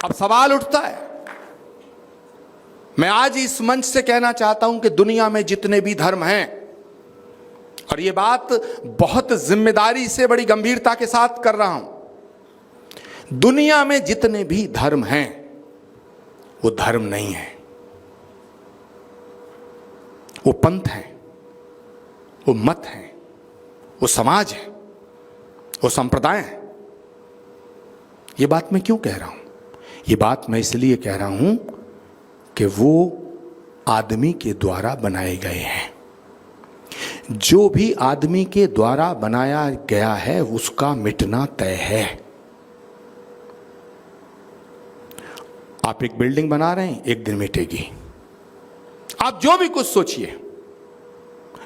अब सवाल उठता है, मैं आज इस मंच से कहना चाहता हूं कि दुनिया में जितने भी धर्म हैं, और ये बात बहुत जिम्मेदारी से बड़ी गंभीरता के साथ कर रहा हूं, दुनिया में जितने भी धर्म हैं वो धर्म नहीं है, वो पंथ हैं, वो मत हैं, वो समाज है, वो संप्रदाय है। ये बात मैं क्यों कह रहा हूं? ये बात मैं इसलिए कह रहा हूं कि वो आदमी के द्वारा बनाए गए हैं। जो भी आदमी के द्वारा बनाया गया है उसका मिटना तय है। आप एक बिल्डिंग बना रहे हैं, एक दिन मिटेगी। आप जो भी कुछ सोचिए,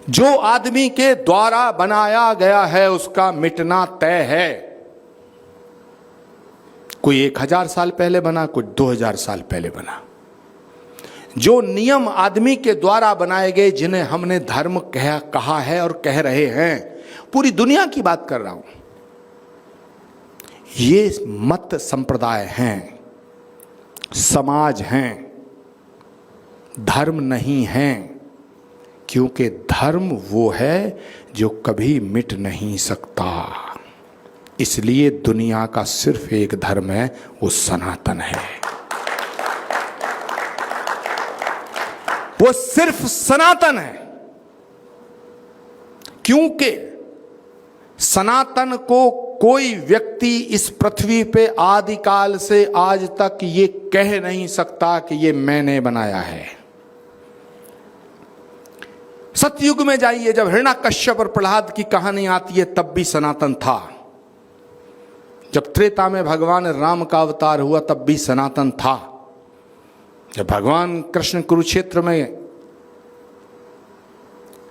जो आदमी के द्वारा बनाया गया है उसका मिटना तय है। कोई 1000 साल पहले बना, कोई 2000 साल पहले बना। जो नियम आदमी के द्वारा बनाए गए, जिन्हें हमने धर्म कहा है और कह रहे हैं, पूरी दुनिया की बात कर रहा हूं, ये मत संप्रदाय हैं, समाज हैं, धर्म नहीं हैं। क्योंकि धर्म वो है जो कभी मिट नहीं सकता। इसलिए दुनिया का सिर्फ एक धर्म है, वो सनातन है। वो सिर्फ सनातन है। क्योंकि सनातन को कोई व्यक्ति इस पृथ्वी पे आदिकाल से आज तक ये कह नहीं सकता कि ये मैंने बनाया है। सतयुग में जाइए, जब हिरण्याकश्यप और प्रहलाद की कहानी आती है, तब भी सनातन था। जब त्रेता में भगवान राम का अवतार हुआ, तब भी सनातन था। जब भगवान कृष्ण कुरुक्षेत्र में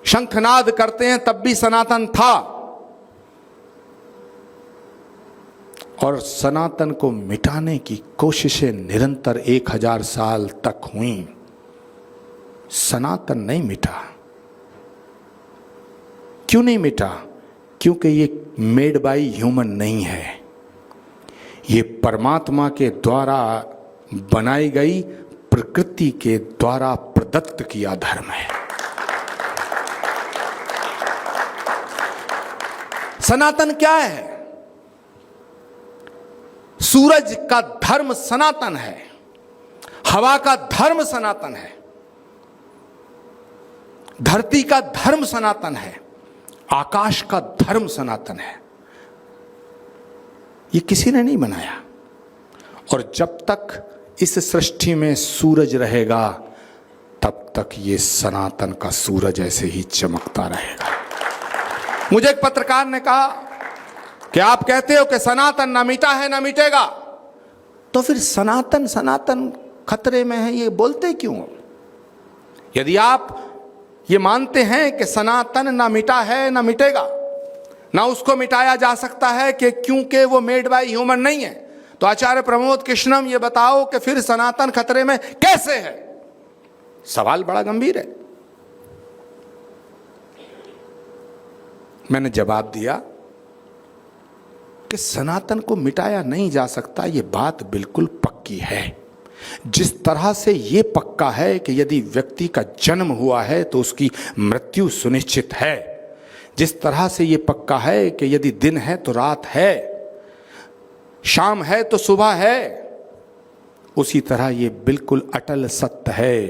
शंखनाद करते हैं, तब भी सनातन था। और सनातन को मिटाने की कोशिशें निरंतर 1000 साल तक हुई। सनातन नहीं मिटा। क्यों नहीं मिटा? क्योंकि ये मेड बाय ह्यूमन नहीं है, ये परमात्मा के द्वारा बनाई गई, प्रकृति के द्वारा प्रदत्त किया धर्म है। सनातन क्या है? सूरज का धर्म सनातन है, हवा का धर्म सनातन है, धरती का धर्म सनातन है, आकाश का धर्म सनातन है। ये किसी ने नहीं बनाया। और जब तक इस सृष्टि में सूरज रहेगा, तब तक ये सनातन का सूरज ऐसे ही चमकता रहेगा। मुझे एक पत्रकार ने कहा कि आप कहते हो कि सनातन ना मिटा है ना मिटेगा, तो फिर सनातन सनातन खतरे में है, ये बोलते क्यों? यदि आप ये मानते हैं कि सनातन ना मिटा है ना मिटेगा, ना उसको मिटाया जा सकता है कि क्योंकि वो मेड बाय ह्यूमन नहीं है, तो आचार्य प्रमोद कृष्णम ये बताओ कि फिर सनातन खतरे में कैसे है? सवाल बड़ा गंभीर है। मैंने जवाब दिया कि सनातन को मिटाया नहीं जा सकता, ये बात बिल्कुल पक्की है। जिस तरह से ये पक्का है कि यदि व्यक्ति का जन्म हुआ है तो उसकी मृत्यु सुनिश्चित है, जिस तरह से ये पक्का है कि यदि दिन है तो रात है, शाम है तो सुबह है, उसी तरह ये बिल्कुल अटल सत्य है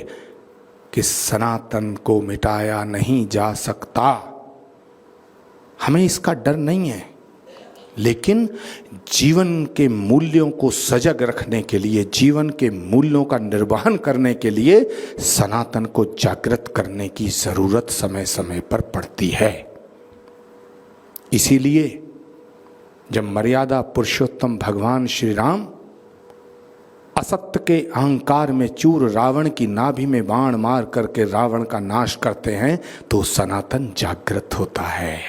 कि सनातन को मिटाया नहीं जा सकता। हमें इसका डर नहीं है, लेकिन जीवन के मूल्यों को सजग रखने के लिए, जीवन के मूल्यों का निर्वहन करने के लिए सनातन को जागृत करने की जरूरत समय समय पर पड़ती है। इसीलिए जब मर्यादा पुरुषोत्तम भगवान श्री राम असत्य के अहंकार में चूर रावण की नाभि में बाण मार करके रावण का नाश करते हैं, तो सनातन जागृत होता है।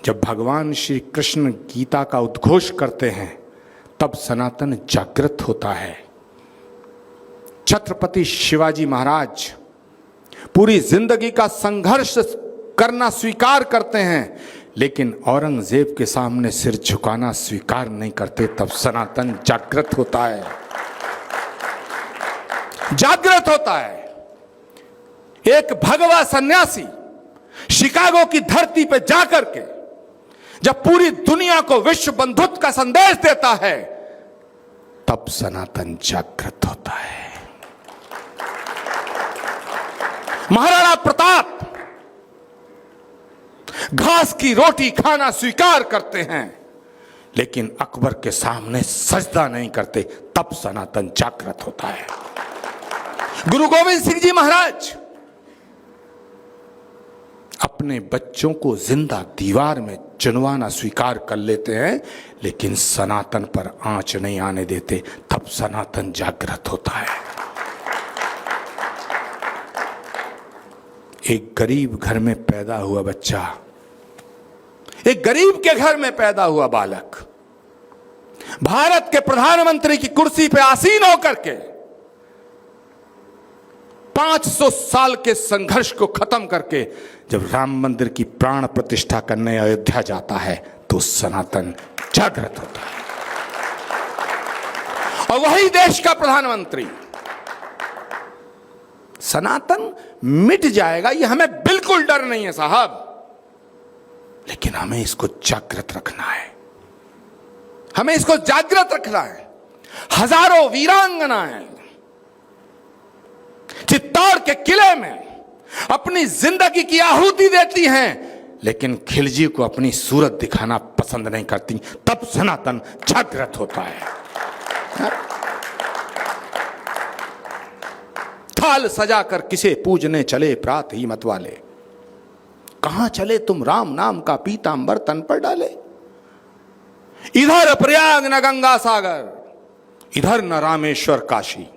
जब भगवान श्री कृष्ण गीता का उद्घोष करते हैं, तब सनातन जागृत होता है। छत्रपति शिवाजी महाराज पूरी जिंदगी का संघर्ष करना स्वीकार करते हैं, लेकिन औरंगजेब के सामने सिर झुकाना स्वीकार नहीं करते, तब सनातन जागृत होता है, जागृत होता है। एक भगवा सन्यासी शिकागो की धरती पर जाकर के जब पूरी दुनिया को विश्व बंधुत्व का संदेश देता है, तब सनातन जागृत होता है। महाराणा प्रताप घास की रोटी खाना स्वीकार करते हैं, लेकिन अकबर के सामने सजदा नहीं करते, तब सनातन जागृत होता है। गुरु गोविंद सिंह जी महाराज अपने बच्चों को जिंदा दीवार में चुनवाना स्वीकार कर लेते हैं, लेकिन सनातन पर आंच नहीं आने देते, तब सनातन जागृत होता है। एक गरीब घर में पैदा हुआ बच्चा, एक गरीब के घर में पैदा हुआ बालक भारत के प्रधानमंत्री की कुर्सी पर आसीन होकर के 500 साल के संघर्ष को खत्म करके जब राम मंदिर की प्राण प्रतिष्ठा करने अयोध्या जाता है, तो सनातन जागृत होता है। और वही देश का प्रधानमंत्री, सनातन मिट जाएगा ये हमें बिल्कुल डर नहीं है साहब, लेकिन हमें इसको जागृत रखना है, हमें इसको जागृत रखना है। हजारों वीरांगनाएं चित्तौड़ के किले में अपनी जिंदगी की आहुति देती हैं, लेकिन खिलजी को अपनी सूरत दिखाना पसंद नहीं करती, तब सनातन जागृत होता है। थाल सजाकर किसे पूजने चले प्रात ही मत वाले, कहां चले तुम राम नाम का पीतांबर तन पर डाले। इधर प्रयाग न गंगा सागर, इधर न रामेश्वर काशी,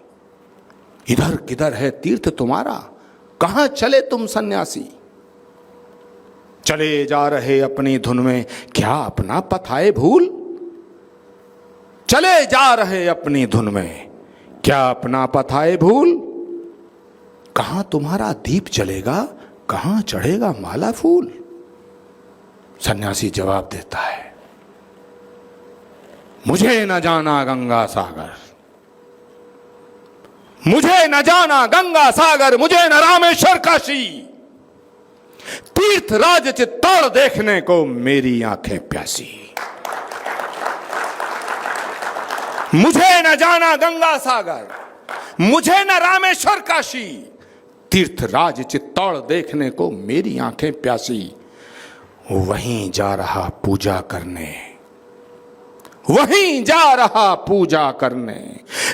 इधर किधर है तीर्थ तुम्हारा, कहां चले तुम सन्यासी। चले जा रहे अपनी धुन में, क्या अपना पथ आए भूल। चले जा रहे अपनी धुन में, क्या अपना पथ आए भूल। कहां तुम्हारा दीप जलेगा, कहां चढ़ेगा माला फूल। सन्यासी जवाब देता है, मुझे न जाना गंगा सागर, मुझे न जाना गंगा सागर, मुझे न रामेश्वर काशी। तीर्थ राज चित्तौड़ देखने को मेरी आंखें प्यासी। मुझे न जाना गंगा सागर, मुझे न रामेश्वर काशी। तीर्थ राज चित्तौड़ देखने को मेरी आंखें प्यासी। वहीं जा रहा पूजा करने, वहीं जा रहा पूजा करने,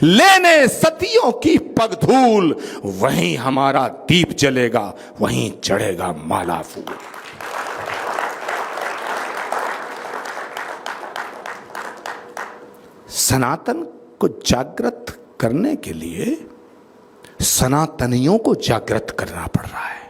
लेने सतियों की पगधूल। वहीं हमारा दीप जलेगा, वहीं चढ़ेगा माला फूल। सनातन को जागृत करने के लिए सनातनियों को जागृत करना पड़ रहा है।